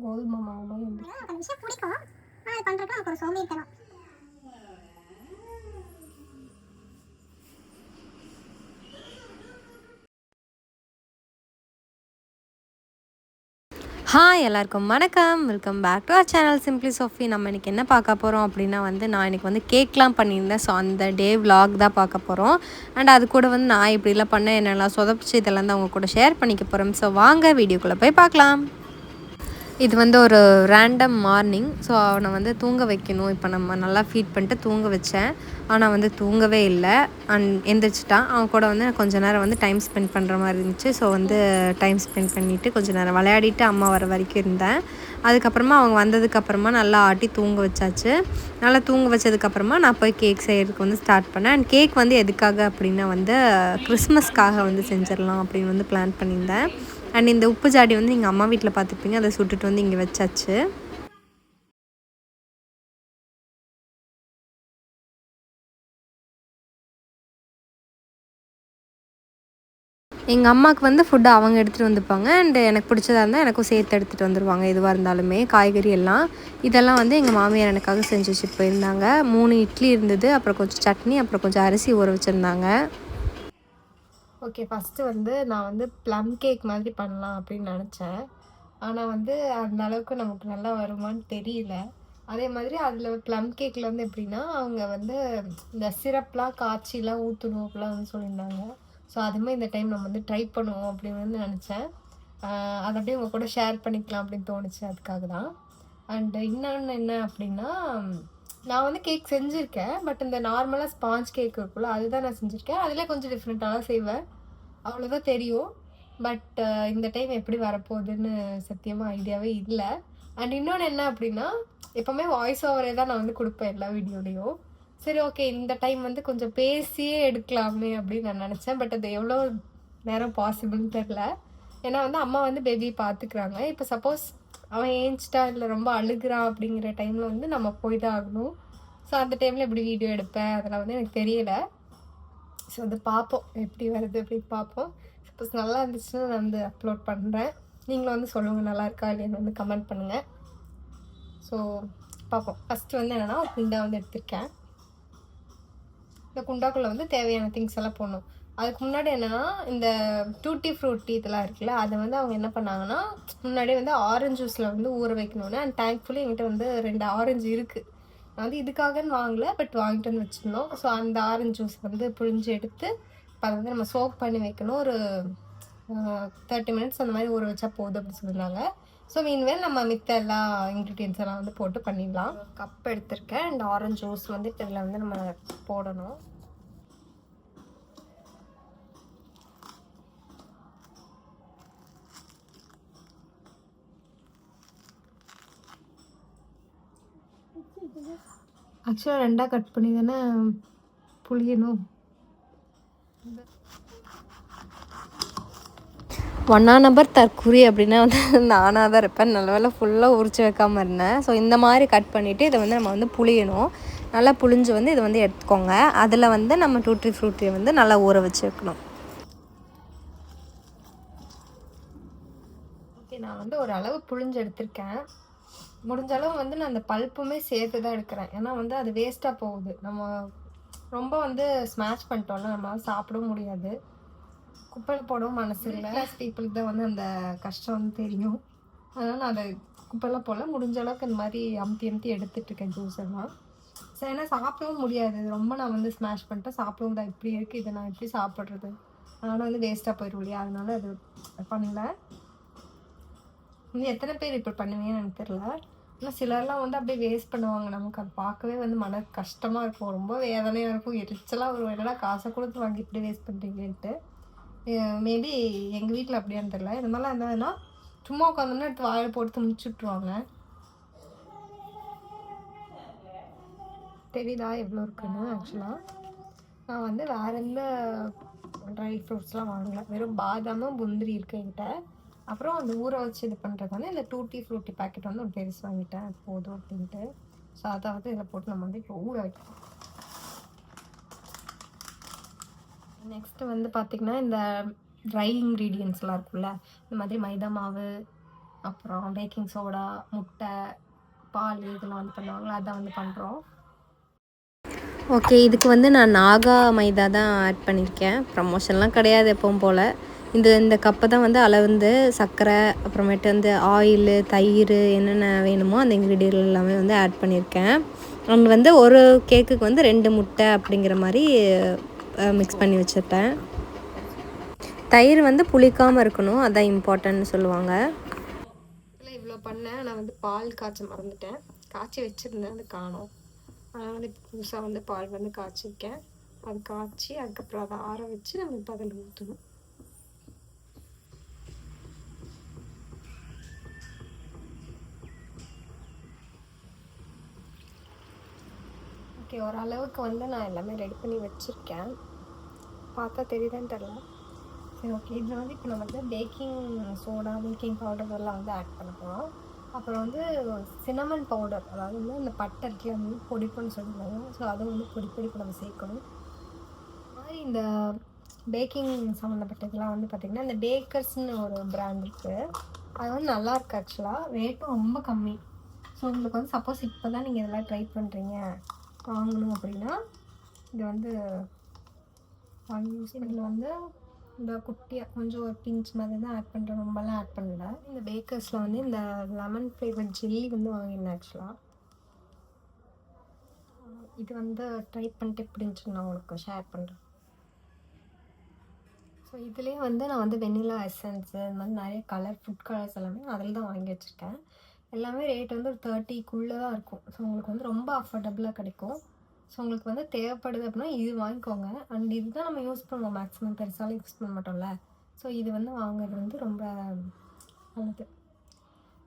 கோதுமை மாவு மாதிரி வந்து விஷயம் பிடிக்கும். அது பண்ணுறதுக்கு நமக்கு ஒரு சோம்பேறித்தனம். ஹாய் எல்லாருக்கும் வணக்கம், welcome back to our channel simply Sophie. நம்ம இன்றைக்கி என்ன பார்க்க போகிறோம் அப்படின்னா நான் இன்றைக்கி கேக்லாம் பண்ணியிருந்தேன். ஸோ அந்த டே விலாக் தான் பார்க்க போகிறோம். அண்ட் அது கூட நான் இப்படிலாம் பண்ணேன், என்னெல்லாம் சொதப்பிச்சு இதெல்லாம் தான் அவங்க கூட ஷேர் பண்ணிக்க போகிறோம். ஸோ வாங்க வீடியோக்குள்ளே போய் பார்க்கலாம். இது ஒரு ரேண்டம் மார்னிங். ஸோ அவனை தூங்க வைக்கணும். இப்போ நம்ம நல்லா ஃபீட் பண்ணிட்டு தூங்க வச்சேன். ஆனால் தூங்கவே இல்லை. எந்திரிச்சிட்டான். அவன் கூட கொஞ்ச நேரம் டைம் ஸ்பெண்ட் பண்ணுற மாதிரி இருந்துச்சு. ஸோ டைம் ஸ்பெண்ட் பண்ணிவிட்டு கொஞ்சம் நேரம் விளையாடிட்டு அம்மா வர வரைக்கும் இருந்தேன். அதுக்கப்புறமா அவங்க வந்ததுக்கப்புறமா நல்லா ஆட்டி தூங்க வச்சாச்சு. நல்லா தூங்க வச்சதுக்கப்புறமா நான் போய் கேக் செய்கிறதுக்கு ஸ்டார்ட் பண்ணேன். அண்ட் கேக் எதுக்காக அப்படின்னா கிறிஸ்மஸ்க்காக செஞ்சிடலாம் அப்படின்னு பிளான் பண்ணியிருந்தேன். அண்ட் இந்த உப்பு ஜாடி எங்கள் அம்மா வீட்டில் பார்த்துருப்பீங்க. அதை சுட்டுட்டு இங்கே வச்சாச்சு. எங்கள் அம்மாவுக்கு ஃபுட்டு அவங்க எடுத்துகிட்டு வந்துப்பாங்க. அண்டு எனக்கு பிடிச்சதா இருந்தால் எனக்கும் சேர்த்து எடுத்துகிட்டு வந்துடுவாங்க. எதுவாக இருந்தாலுமே காய்கறி எல்லாம் இதெல்லாம் எங்கள் மாமியார் எனக்காக செஞ்சு வச்சுட்டு போயிருந்தாங்க. 3 இட்லி இருந்தது, அப்புறம் கொஞ்சம் சட்னி, அப்புறம் கொஞ்சம் அரிசி ஊற வச்சுருந்தாங்க. ஓகே, ஃபஸ்ட்டு நான் ப்ளம் கேக் மாதிரி பண்ணலாம் அப்படின்னு நினச்சேன். ஆனால் அந்த அளவுக்கு நமக்கு நல்லா வருமானு தெரியல. அதே மாதிரி அதில் ப்ளம் கேக்கில் எப்படின்னா அவங்க இந்த சிரப்லாம் காய்ச்சிலாம் ஊற்றணும் அப்படிலாம் சொல்லியிருந்தாங்க. ஸோ அதுவுமே இந்த டைம் நம்ம ட்ரை பண்ணுவோம் அப்படின்னு நினச்சேன். அதை அப்படியே உங்கள் கூட ஷேர் பண்ணிக்கலாம் அப்படின்னு தோணுச்சு. அதுக்காக தான். அண்டு இன்னொன்று என்ன அப்படின்னா, நான் கேக் செஞ்சுருக்கேன். பட் இந்த நார்மலாக ஸ்பாஞ்ச் கேக் இருக்குல்ல, அதுதான் நான் செஞ்சுருக்கேன். அதில் கொஞ்சம் டிஃப்ரெண்ட்டாக செய்வேன், அவ்வளோதான் தெரியும். பட் இந்த டைம் எப்படி வரப்போகுதுன்னு சத்தியமாக ஐடியாவே இல்லை. அண்ட் இன்னொன்று என்ன அப்படின்னா, எப்போவுமே வாய்ஸ் ஓவரே தான் நான் கொடுப்பேன் எல்லா வீடியோலையும். சரி, ஓகே, இந்த டைம் கொஞ்சம் பேசியே எடுக்கலாமே அப்படின்னு நான் நினச்சேன். பட் அது எவ்வளோ நேரம் பாசிபிள்னு தெரில. ஏன்னா அம்மா பேபி பார்த்துக்கிறாங்க. இப்போ சப்போஸ் அவன் ஏஞ்சிட்டா இல்லை ரொம்ப அழுகிறான் அப்படிங்கிற டைமில் நம்ம போய் தான் ஆகணும். ஸோ அந்த டைமில் எப்படி வீடியோ எடுப்பேன் அதெல்லாம் எனக்கு தெரியல. ஸோ பார்ப்போம் எப்படி வருது அப்படின்னு பார்ப்போம். சப்போஸ் நல்லா இருந்துச்சுன்னா நான் அப்லோட் பண்ணுறேன். நீங்களும் சொல்லுங்கள் நல்லா இருக்கா இல்லைன்னு கமெண்ட் பண்ணுங்கள். ஸோ பார்ப்போம். ஃபஸ்ட்டு என்னென்னா ஒரு குண்டா எடுத்திருக்கேன். இந்த குண்டாக்குள்ளே தேவையான திங்ஸ் எல்லாம் போடணும். அதுக்கு முன்னாடி என்னென்னா இந்த டூட்டி ஃப்ரூட்டி இதெல்லாம் இருக்குல்ல, அதை அவங்க என்ன பண்ணாங்கன்னா முன்னாடியே ஆரஞ்சு ஜூஸில் ஊற வைக்கணுன்னு. அண்ட் தேங்க்ஃபுல்லி என்கிட்ட 2 ஆரஞ்சு இருக்குது. நான் இதுக்காகன்னு வாங்கலை, பட் வாங்கிட்டு வச்சுருந்தோம். ஸோ அந்த ஆரஞ்சு ஜூஸ் புழிஞ்சு எடுத்து இப்போ அதை நம்ம சோக் பண்ணி வைக்கணும். ஒரு 30 மினிட்ஸ் அந்த மாதிரி ஊற வச்சா போதும் அப்படின்னு சொல்லியிருந்தாங்க. ஸோ மீன்வேல் நம்ம மித்த எல்லா இன்க்ரீடியன்ஸ் எல்லாம் போட்டு பண்ணிடலாம். கப் எடுத்திருக்கேன். அண்ட் ஆரஞ்சு ஜூஸ் இப்போ இதில் நம்ம போடணும். ஆக்சுவலாக 2ஆக கட் பண்ணி தானே புளியணும். 1ஆம் நம்பர் தற்குறி அப்படின்னா நானாக தான் இருப்பேன். நல்ல வேலை ஃபுல்லாக உரிச்சு வைக்காமல் இருந்தேன். ஸோ இந்த மாதிரி கட் பண்ணிவிட்டு இதை நம்ம புளியணும். நல்லா புளிஞ்சு இதை எடுத்துக்கோங்க. அதில் நம்ம டூட்டி ஃப்ரூட்டியை நல்லா ஊற வச்சு வைக்கணும். ஓகே, நான் ஒரு அளவு புளிஞ்சு எடுத்திருக்கேன். முடிஞ்ச அளவு நான் அந்த பல்ப்புமே சேர்த்து தான் எடுக்கிறேன். ஏன்னா அது வேஸ்ட்டாக போகுது. நம்ம ரொம்ப ஸ்மாஷ் பண்ணிட்டோம்னா நம்மளால் சாப்பிடவும் முடியாது. குப்பையில் போடவும் மனசு இல்லை. கிளாஸ் பீப்புளுக்கு தான் அந்த கஷ்டம் தெரியும். அதனால் நான் அதை குப்பையெல்லாம் போடல. முடிஞ்ச அளவுக்கு இந்த மாதிரி அமுத்தி எடுத்துகிட்ருக்கேன் ஜூஸ் எல்லாம். ஸோ ஏன்னா சாப்பிடவும் முடியாது. ரொம்ப நான் ஸ்மாஷ் பண்ணிட்டேன், சாப்பிடவும் தான் இப்படி இருக்குது. இதை நான் எப்படி சாப்பிட்றது? அதனால் வேஸ்ட்டாக போயிடும் இல்லையா? அதனால அது பண்ணல. எத்தனை பேர் இப்படி பண்ணுவீங்கன்னு எனக்கு தெரியல. ஆனால் சிலர்லாம் அப்படியே வேஸ்ட் பண்ணுவாங்க. நமக்கு அது பார்க்கவே மன கஷ்டமாக இருக்கும், ரொம்ப வேதனையாக இருக்கும், எரிச்சலாக ஒரு என்னடா காசை கொடுத்து வாங்கி இப்படி வேஸ்ட் பண்ணுறீங்கன்ட்டு. மேபி எங்கள் வீட்டில் அப்படியான்னு தெரியல. இந்த மாதிரிலாம் என்னதுன்னா சும்மா உட்காந்தோம்னா எடுத்து வாயில் போட்டு முடிச்சுட்ருவாங்க. தெரியுதா எவ்வளோ இருக்குன்னு? ஆக்சுவலாக நான் வேறு எந்த ட்ரை ஃப்ரூட்ஸ்லாம் வாங்கலை. வெறும் பாதாமும் முந்திரி இருக்கு என்கிட்ட. அப்புறம் அந்த ஊற வச்சு இது பண்ணுறது இந்த டூட்டி ஃப்ரூட்டி பேக்கெட் ஒரு பெருசு வாங்கிட்டேன், அது போதும் அப்படின்ட்டு. ஸோ அதை இதில் போட்டு நம்ம இப்போ ஊற வைக்கணும். நெக்ஸ்ட்டு பார்த்திங்கன்னா இந்த ட்ரை இன்க்ரீடியன்ஸ்லாம் இருக்குல்ல, இந்த மாதிரி மைதா மாவு, அப்புறம் பேக்கிங் சோடா, முட்டை, பால் இதெல்லாம் வந்து பண்ணுவாங்களா, அதான் வந்து பண்ணுறோம். ஓகே, இதுக்கு வந்து நான் நாகா மைதா தான் ஆட் பண்ணியிருக்கேன். ப்ரமோஷன்லாம் கிடையாது எப்பவும் போல். இந்த கப்பை தான் வந்து அளந்து சர்க்கரை, அப்புறமேட்டு வந்து ஆயிலு, தயிர் என்னென்ன வேணுமோ அந்த இன்க்ரீடியன்ட் எல்லாமே வந்து ஆட் பண்ணியிருக்கேன். அண்ட் வந்து ஒரு கேக்குக்கு வந்து 2 முட்டை அப்படிங்கிற மாதிரி மிக்ஸ் பண்ணி வச்சுருப்பேன். தயிர் வந்து புளிக்காமல் இருக்கணும், அதான் இம்பார்ட்டன்ட்னு சொல்லுவாங்க. இல்லை இவ்வளோ பண்ணேன். நான் வந்து பால் காய்ச்ச மறந்துட்டேன். காய்ச்சி வச்சுருந்தேன், அது காணோம். அதனால் வந்து புதுசாக வந்து பால் வந்து காய்ச்சிருக்கேன். அது காய்ச்சி அதுக்கப்புறம் அதை ஆற வச்சு நம்ம இப்போ அதில் ஊற்றணும். ஓகே, ஓரளவுக்கு வந்து நான் எல்லாமே ரெடி பண்ணி வச்சுருக்கேன். பார்த்தா தெரியுதான்னு தெரியல. சரி, ஓகே. இதில் வந்து இப்போ நம்ம வந்து பேக்கிங் சோடா, பேக்கிங் பவுடர் எல்லாம் வந்து ஆட் பண்ண போகிறோம். அப்புறம் வந்து சினமன் பவுடர், அதாவது வந்து அந்த பட்டை இருக்குல்ல, வந்து பொடிப்புன்னு சொல்லுவாங்க. ஸோ அதை வந்து பொடிப்பு நம்ம சேர்க்கணும். மாதிரி இந்த பேக்கிங் சம்மந்தப்பட்டதெல்லாம் வந்து பார்த்திங்கன்னா இந்த பேக்கர்ஸ்னு ஒரு பிராண்ட் இருக்குது. அது வந்து நல்லாயிருக்கு ஆக்சுவலாக. ரேட்டும் ரொம்ப கம்மி. ஸோ உங்களுக்கு வந்து சப்போஸ் இப்போ தான் நீங்கள் இதெல்லாம் ட்ரை பண்ணுறீங்க வாங்கணும் அப்படின்னா இது வந்து இதில் வந்து இந்த குட்டியாக கொஞ்சம் ஒரு பிஞ்ச் மாதிரி தான் ஆட் பண்ணுறேன், ரொம்பலாம் ஆட் பண்ணல. இந்த பேக்கர்ஸில் வந்து இந்த லெமன் ஃப்ளேவர் ஜெல்லி வந்து வாங்கியிருந்தேன் ஆக்சுவலாக. இது வந்து ட்ரை பண்ணிட்டு எப்படி இருந்துச்சுன்னு நான் உங்களுக்கு ஷேர் பண்ணுறேன். ஸோ இதுலேயே வந்து நான் வந்து வெண்ணிலா எசன்ஸு இந்த மாதிரி நிறைய ஃபுட் கலர்ஸ் எல்லாமே அதில் தான் வாங்கி வச்சுருக்கேன். எல்லாமே ரேட் வந்து ஒரு 30க்குள்ளே தான் இருக்கும். ஸோ உங்களுக்கு வந்து ரொம்ப அஃபோர்டபுளாக கிடைக்கும். ஸோ உங்களுக்கு வந்து தேவைப்படுது அப்படின்னா இது வாங்கிக்கோங்க. அண்ட் இது தான் நம்ம யூஸ் பண்ணுவோம், மேக்ஸிமம் பெருசாலும் யூஸ் பண்ண மாட்டோம்ல. ஸோ இது வந்து வாங்குறது வந்து ரொம்ப நல்லது.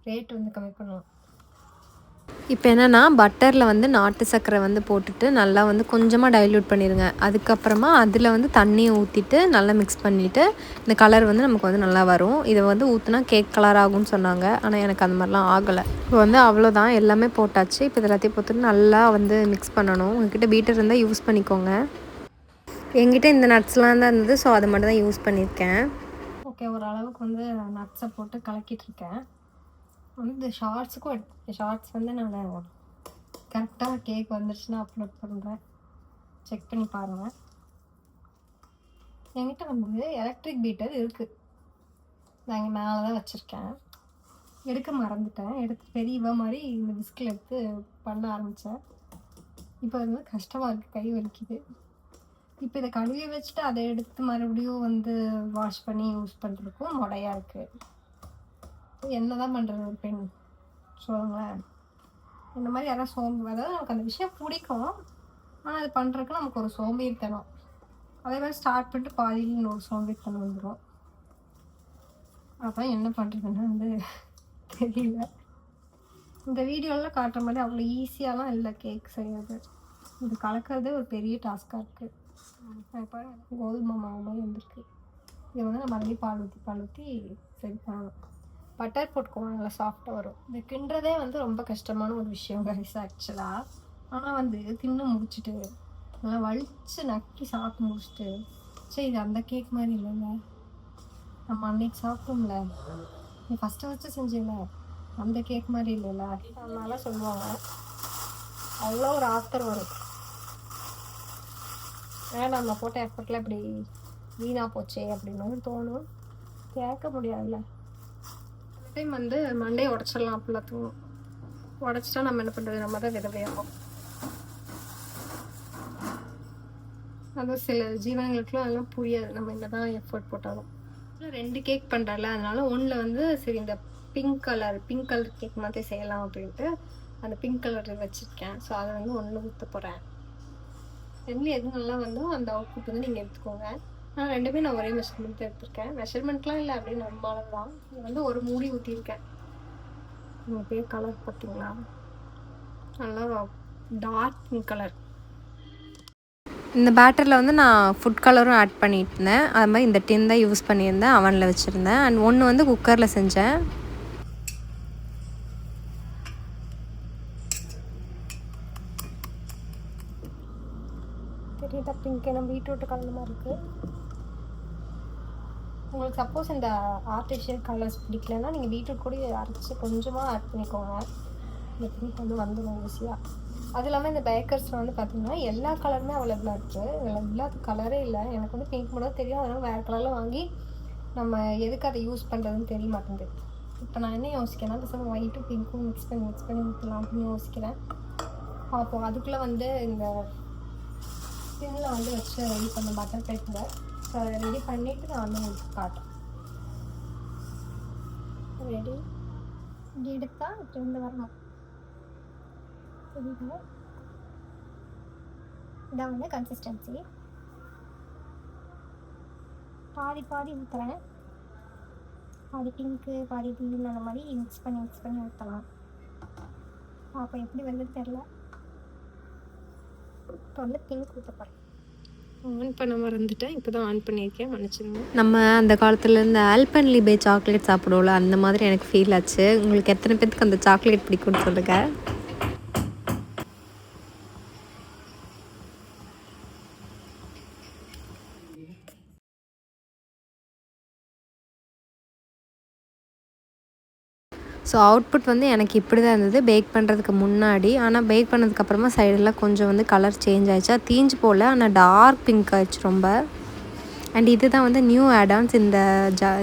ரேட் வந்து கம்மி பண்ணுவோம். இப்போ என்னென்னா பட்டரில் வந்து நாட்டு சர்க்கரை வந்து போட்டுட்டு நல்லா வந்து கொஞ்சமாக டைல்யூட் பண்ணிடுங்க. அதுக்கப்புறமா அதில் வந்து தண்ணியை ஊற்றிட்டு நல்லா மிக்ஸ் பண்ணிவிட்டு இந்த கலர் வந்து நமக்கு வந்து நல்லா வரும். இதை வந்து ஊற்றினா கேக் கலர் ஆகும்னு சொன்னாங்க. ஆனால் எனக்கு அந்த மாதிரிலாம் ஆகலை. இப்போ வந்து அவ்வளோதான், எல்லாமே போட்டாச்சு. இப்போ இது எல்லாத்தையும் போட்டுட்டு நல்லா வந்து மிக்ஸ் பண்ணணும். உங்கள்கிட்ட பீட்டர் இருந்தால் யூஸ் பண்ணிக்கோங்க. என்கிட்ட இந்த நட்ஸ்லாம் தான் இருந்தது, ஸோ அதை மட்டும் தான் யூஸ் பண்ணியிருக்கேன். ஓகே, ஓரளவுக்கு வந்து நட்ஸை போட்டு கலக்கிட்டுருக்கேன். வந்து இந்த ஷார்ட்ஸ் வந்து நான் கரெக்டாக கேக் வந்துருச்சுன்னா அப்லோட் பண்ணுறேன், செக் பண்ணி பாருங்கள். என்கிட்ட வந்து எலக்ட்ரிக் பீட்டர் இருக்குது, நான் இங்கே மேலே தான் வச்சுருக்கேன். எடுக்க மறந்துட்டேன். எடுத்து பெரியவா மாதிரி இந்த பிஸ்கில் எடுத்து பண்ண ஆரம்பித்தேன். இப்போ வந்து கஷ்டமாக இருக்குது, கை வலிக்குது. இப்போ இதை கழுவி வச்சுட்டு அதை எடுத்து மறுபடியும் வந்து வாஷ் பண்ணி யூஸ் பண்ணுறதுக்கும் முடையாக இருக்குது. என்ன தான் பண்ணுறது ஒரு பெண் சொல்லுங்களேன். இந்த மாதிரி யாராவது அதாவது நமக்கு அந்த விஷயம் பிடிக்கும், ஆனால் அது பண்ணுறதுக்கு நமக்கு ஒரு சோம்பேறித்தனம். அதே மாதிரி ஸ்டார்ட் பண்ணிட்டு பாதியில் இன்னொரு சோம்பேறித்தனம் வந்துடும். அதான் என்ன பண்ணுறதுன்னு வந்து தெரியல. இந்த வீடியோவில் காட்டுற மாதிரி அவ்வளோ ஈஸியாலாம் இல்லை கேக் செய்கிறது. இது கலக்கிறதே ஒரு பெரிய டாஸ்காக இருக்குது. இப்போ கோதுமை மாவு மாதிரி வந்துருக்கு. இதை வந்து நம்ம மறுபடியும் பால் ஊற்றி சரி பண்ணணும். பட்டர் போட்டுக்கோங்க, நல்லா சாஃப்டாக வரும். இது கிண்டுறதே வந்து ரொம்ப கஷ்டமான ஒரு விஷயம் கைஸ் ஆக்சுவலாக. ஆனால் வந்து தின்னு முடிச்சுட்டு நல்லா வலிச்சு நக்கி சாப்பிட்டு முடிச்சுட்டு சரி இது அந்த கேக் மாதிரி இல்லைல்ல, நம்ம அன்னைக்கு சாப்பிட்டோம்ல, நீ ஃபஸ்ட்டு செஞ்சில்ல அந்த கேக் மாதிரி இல்லைல்ல, அதனால சொல்லுவாங்க. அவ்வளோ ஒரு ஆஃப்டர் வரும். ஏன்னா நம்ம போட்ட எஃபர்ட்டில் இப்படி வீணாக போச்சே அப்படின்னு தோணும். கேட்க முடியாதுல்ல. டைம் வந்து மண்டையை உடச்சிடலாம் அப்படிலாம் தோணும். உடச்சிட்டா நம்ம என்ன பண்ணுறது, நம்ம தான் விதவையாகும். அதுவும் சில ஜீவனங்களுக்குலாம் அதெல்லாம் புரியாது, நம்ம என்ன தான் எஃபர்ட் போட்டாலும். 2 கேக் பண்ணுறல, அதனால ஒன்றில் வந்து சரி இந்த பிங்க் கலர் கேக் மாதிரி செய்யலாம் அப்படின்ட்டு அந்த பிங்க் கலர் வச்சுருக்கேன். ஸோ அதை வந்து ஒன்று ஊற்ற போகிறேன். ரெண்டுலேயும் எது நல்லா வந்தோ அந்த அவுட்புட் வந்து நீங்கள் எடுத்துக்கோங்க. நான் 2மே நான் ஒரே மெஷர்மெண்ட் எடுத்திருக்கேன். மெஷர்மெண்ட்லாம் இல்லை, அப்படியே நம்மளால தான். இது வந்து ஒரு மூடி ஊற்றிருக்கேன். நீங்கள் பேர் கலர் பார்த்தீங்களா, நல்லா டார்க் பிங்க் கலர். இந்த பேட்டரில் வந்து நான் ஃபுட் கலரும் ஆட் பண்ணிட்டு இருந்தேன். அது மாதிரி இந்த டின் தான் யூஸ் பண்ணியிருந்தேன், அவனில் வச்சுருந்தேன். அண்ட் ஒன்று வந்து குக்கரில் செஞ்சேன். தெரியுதா பிங்க், நம்ம பீட்ரூட் கலந்த மாதிரி இருக்குது. உங்களுக்கு சப்போஸ் இந்த ஆர்டிஃபிஷியல் கலர்ஸ் பிடிக்கலன்னா நீங்கள் பீட்ரூட் கூட அரைச்சி கொஞ்சமாக ஆட் பண்ணிக்கோங்க. இந்த பிங்க் வந்து வந்துடும் ஈஸியாக. அது இல்லாமல் இந்த பேக்கர்ஸில் வந்து பார்த்திங்கன்னா எல்லா கலருமே அவைலபிளாக இருக்குது. இதில் இல்லாத கலரே இல்லை. எனக்கு வந்து பிங்க் மட்டும் தெரியும், அதனால் வேறு கலரில் வாங்கி நம்ம எதுக்கு அதை யூஸ் பண்ணுறதுன்னு தெரிய மாட்டேங்குது. இப்போ நான் என்ன யோசிக்கிறேன்னா பேசாமல் ஒயிட்டும் பிங்க்கும் மிக்ஸ் பண்ணி ஊற்றலாம் அப்படின்னு யோசிக்கிறேன். பார்ப்போம். அதுக்குள்ளே வந்து இந்த ஸ்பின்னில் வந்து வச்சு ரெடி பண்ண பட்டர் பேப்பரில். ஸோ அதை ரெடி பண்ணிவிட்டு நான் வந்து உங்களுக்கு காட்டேன். ரெடி இப்படி எடுத்தால் இப்படி வந்து வரணும். புரியுது? இதான் வந்து கன்சிஸ்டன்சி. பாதி ஊற்றுறேன். பாதி பிங்க்கு பாதி க்ரீன் அந்த மாதிரி மிக்ஸ் பண்ணி ஊற்றலாம். அப்போ எப்படி வந்து தெரில. இப்போ வந்து பிங்க் ஊற்றப்போகிறேன். ஆன் பண்ண மறந்துட்டேன். இப்போ தான் ஆன் பண்ணியிருக்கேன், மன்னிச்சிருங்க. நம்ம அந்த காலத்தில் இந்த ஆல்பன்லிபே சாக்லேட் சாப்பிடுவோம்ல, அந்த மாதிரி எனக்கு ஃபீல் ஆச்சு. உங்களுக்கு எத்தனை பேருக்கு அந்த சாக்லேட் பிடிக்கும்னு சொல்லுங்கள். ஸோ அவுட்புட் வந்து எனக்கு இப்படி தான் இருந்தது பேக் பண்ணுறதுக்கு முன்னாடி. ஆனால் பேக் பண்ணதுக்கப்புறமா சைடெல்லாம் கொஞ்சம் வந்து கலர் சேஞ்ச் ஆகிடுச்சா, தீஞ்சு போகல, ஆனால் டார்க் பிங்க் ஆகிடுச்சு ரொம்ப. அண்ட் இது தான் வந்து நியூ ஆடான்ஸ்.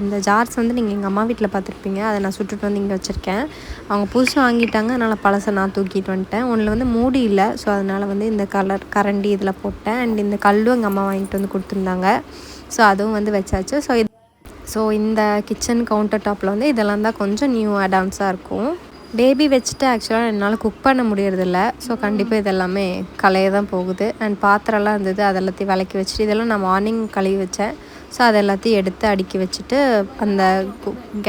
இந்த ஜார்ஸ் வந்து நீங்கள் எங்கள் அம்மா வீட்டில் பார்த்துருப்பீங்க. அதை நான் சுட்டுட்டு வந்து இங்கே வச்சுருக்கேன். அவங்க புதுசாக வாங்கிட்டாங்க, அதனால் பழசை நான் தூக்கிட்டு வந்துட்டேன். ஒன்றில் வந்து மூடி இல்லை, ஸோ அதனால் வந்து இந்த கரண்டி இதில் போட்டேன். அண்ட் இந்த கல்லும் எங்கள் அம்மா வாங்கிட்டு வந்து கொடுத்துருந்தாங்க. ஸோ அதுவும் வந்து வச்சாச்சு. ஸோ இந்த கிச்சன் கவுண்டர் டாப்பில் வந்து இதெல்லாம் தான் கொஞ்சம் நியூ ஆடான்ஸாக இருக்கும். பேபி வச்சுட்டு ஆக்சுவலாக என்னால் குக் பண்ண முடியறதில்ல. ஸோ கண்டிப்பாக இதெல்லாமே களைய தான் போகுது. அண்ட் பாத்திரம்லாம் இருந்தது, அதெல்லாத்தையும் விளக்கி வச்சுட்டு, இதெல்லாம் நான் மார்னிங் கழுவி வச்சேன். ஸோ அது எல்லாத்தையும் எடுத்து அடுக்கி வச்சுட்டு அந்த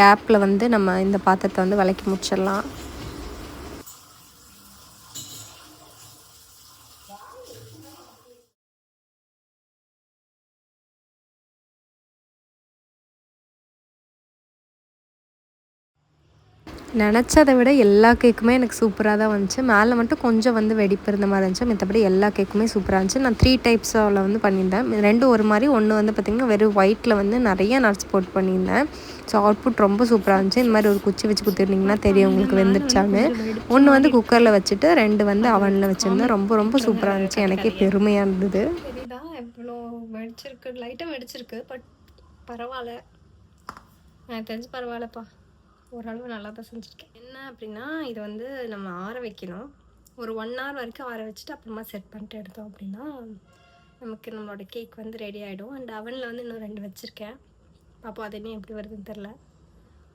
கேப்பில் வந்து நம்ம இந்த பாத்திரத்தை வந்து விளக்கி முடிச்சிடலாம். நினச்சதை விட எல்லா கேக்குமே எனக்கு சூப்பராக தான் வந்துச்சு. மேலே மட்டும் கொஞ்சம் வந்து வெடிப்பு இருந்த மாதிரி இருந்துச்சு. மற்றபடி எல்லா கேக்குமே சூப்பராக இருந்துச்சு. நான் 3 டைப்ஸில் வந்து பண்ணியிருந்தேன். 2 ஒரு மாதிரி, ஒன்று வந்து பார்த்திங்கன்னா வெறும் ஒயிட்டில் வந்து நிறைய நட்ஸ் போட்டு பண்ணியிருந்தேன். ஸோ அவுட்புட் ரொம்ப சூப்பராக இருந்துச்சு. இந்த மாதிரி ஒரு குச்சி வச்சு குத்திருந்தீங்கன்னா தெரியும் உங்களுக்கு வெந்துருச்சான்னு. ஒன்று வந்து குக்கரில் வச்சுட்டு 2 வந்து அவனில் வச்சுருந்தேன். ரொம்ப சூப்பராக இருந்துச்சு. எனக்கே பெருமையாக இருந்தது. சரிதான், எவ்வளோ வெடிச்சிருக்கு, லைட்டாக வெடிச்சிருக்கு, பட் பரவாயில்ல, எனக்கு தெரிஞ்சு பரவாயில்லப்பா, ஓரளவு நல்லா தான் செஞ்சுருக்கேன். என்ன அப்படின்னா, இது வந்து நம்ம ஆற வைக்கணும். ஒரு 1 hour வரைக்கும் ஆற வச்சுட்டு அப்புறமா செட் பண்ணிட்டு எடுத்தோம் அப்படின்னா நமக்கு நம்மளோட கேக் வந்து ரெடி ஆகிடும். அண்ட் அவனில் வந்து இன்னும் 2 வச்சுருக்கேன். பார்ப்போம் அது இன்னும் எப்படி வருதுன்னு தெரில,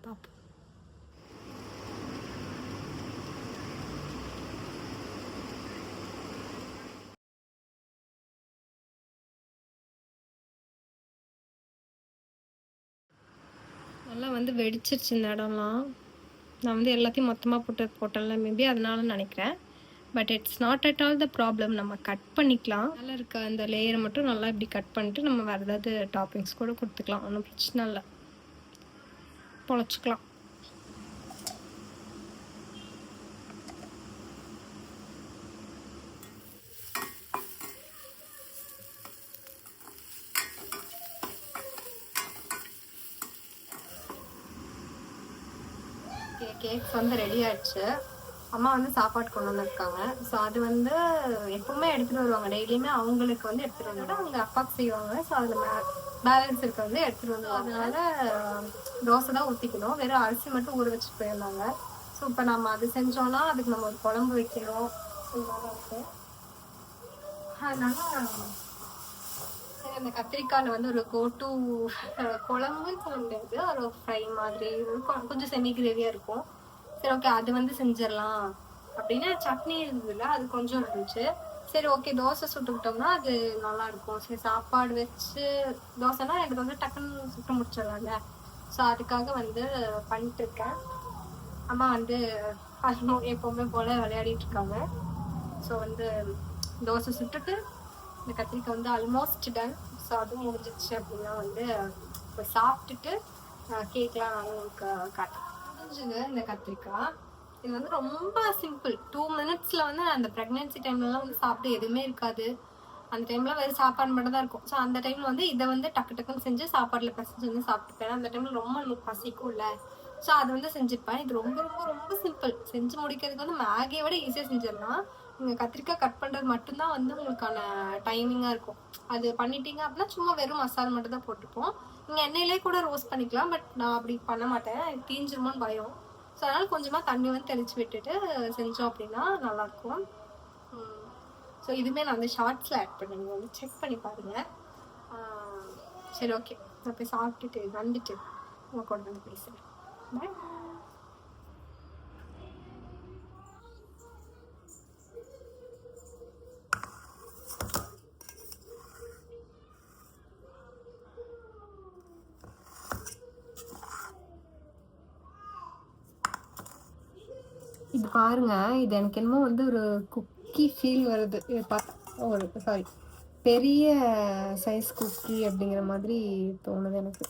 பார்ப்போம். நல்லா வந்து வெடிச்சிருச்சு இந்த இடம்லாம். நான் வந்து எல்லாத்தையும் மொத்தமாக போட்டேன்ல, மேபி அதனால நினைக்கிறேன். But it's not at all the problem. நம்ம கட் பண்ணிக்கலாம். நல்லா இருக்க அந்த லேயரை மட்டும் நல்லா இப்படி கட் பண்ணிட்டு நம்ம வேறு ஏதாவது டாப்பிங்ஸ் கூட கொடுத்துக்கலாம். ஒன்றும் பிரச்சனை இல்லை, பொழைச்சிக்கலாம். கேக்ஸ் வந்து ரெடி ஆயிடுச்சு. அம்மா வந்து சாப்பாடு கொண்டு வந்திருக்காங்க. ஸோ அது வந்து எப்பவுமே எடுத்துகிட்டு வருவாங்க, டெய்லியுமே அவங்களுக்கு வந்து எடுத்துகிட்டு வந்துட்டு அவங்க அப்பாவுக்கு செய்வாங்க. ஸோ அதில் பேலன்ஸ் இருக்க வந்து எடுத்துகிட்டு வந்துடுவாங்க. அதனால் தோசை தான் ஊற்றிக்கணும். வெறும் அரிசி மட்டும் ஊற வச்சுட்டு போயிருந்தாங்க. ஸோ இப்போ நம்ம அது செஞ்சோன்னா அதுக்கு நம்ம ஒரு குழம்பு வைக்கணும். இருக்கும். அதனால அந்த கத்திரிக்காயில் வந்து ஒரு கோட்டு குழம்புன்னு சொல்ல முடியாது, ஒரு ஃப்ரை மாதிரி கொஞ்சம் செமி கிரேவியாக இருக்கும். சரி ஓகே, அது வந்து செஞ்சிடலாம் அப்படின்னு. சட்னி இருந்ததுல அது கொஞ்சம் இருந்துச்சு. சரி ஓகே, தோசை சுட்டுக்கிட்டோம்னா அது நல்லா இருக்கும். சரி சாப்பாடு வச்சு தோசைனா எனக்கு வந்து டக்குன்னு சுட்டு முடிச்சிடலாம்ல. ஸோ அதுக்காக வந்து பண்ணிட்டு இருக்கேன். அம்மா வந்து எப்பவுமே போல விளையாடிட்டு இருக்காங்க. ஸோ வந்து தோசை சுட்டுட்டு இந்த கத்திரிக்காய் வந்து ஆல்மோஸ்ட் டன். ஸோ அதுவும் முடிஞ்சிச்சு அப்படின்னா வந்து இப்போ சாப்பிட்டுட்டு கேக்லாம் உங்களுக்கு காட்டுறேன். முடிஞ்சுது இந்த கத்திரிக்காய். இது வந்து ரொம்ப சிம்பிள். 2 minutes வந்து அந்த ப்ரெக்னென்சி டைம்லலாம் வந்து சாப்பிட்டு எதுவுமே இருக்காது. அந்த டைமில் வெறும் சாப்பாடு மட்டும் தான் இருக்கும். ஸோ அந்த டைமில் வந்து இதை வந்து டக்கு டக்குன்னு செஞ்சு சாப்பாட்டில் பசஞ்சு வந்து சாப்பிட்டுப்பேன். அந்த டைமில் ரொம்ப நமக்கு பசிக்கும்ல, ஸோ அது வந்து செஞ்சுப்பேன். இது ரொம்ப ரொம்ப ரொம்ப சிம்பிள், செஞ்சு முடிக்கிறதுக்கு வந்து மேகியை விட ஈஸியாக செஞ்சிடலாம். நீங்கள் கத்திரிக்காய் கட் பண்ணுறது மட்டும்தான் வந்து உங்களுக்கான டைமிங்காக இருக்கும். அது பண்ணிட்டீங்க அப்படின்னா சும்மா வெறும் மசாலா மட்டும் தான் போட்டுப்போம். நீங்கள் எண்ணெயிலே கூட ரோஸ்ட் பண்ணிக்கலாம், பட் நான் அப்படி பண்ண மாட்டேன், எனக்கு தீஞ்சிருமோன்னு பயம். ஸோ அதனால் கொஞ்சமாக தண்ணி வந்து தெளித்து விட்டுட்டு செஞ்சோம் அப்படின்னா நல்லாயிருக்கும். ஸோ இதுவுமே நான் வந்து ஷார்ட்ஸில் ஆட் பண்ணேன், நீங்கள் வந்து செக் பண்ணி பாருங்கள். சரி, ஓகே, நான் போய் சாப்பிட்டுட்டு வந்துட்டு உங்கள் கூட வந்து பேசுகிறேன். பாய். இது பாருங்க, இது எனக்கு என்னமோ வந்து ஒரு குக்கி ஃபீல் வருது. ஒரு சாரி, பெரிய சைஸ் குக்கி அப்படிங்கிற மாதிரி தோணுது எனக்கு.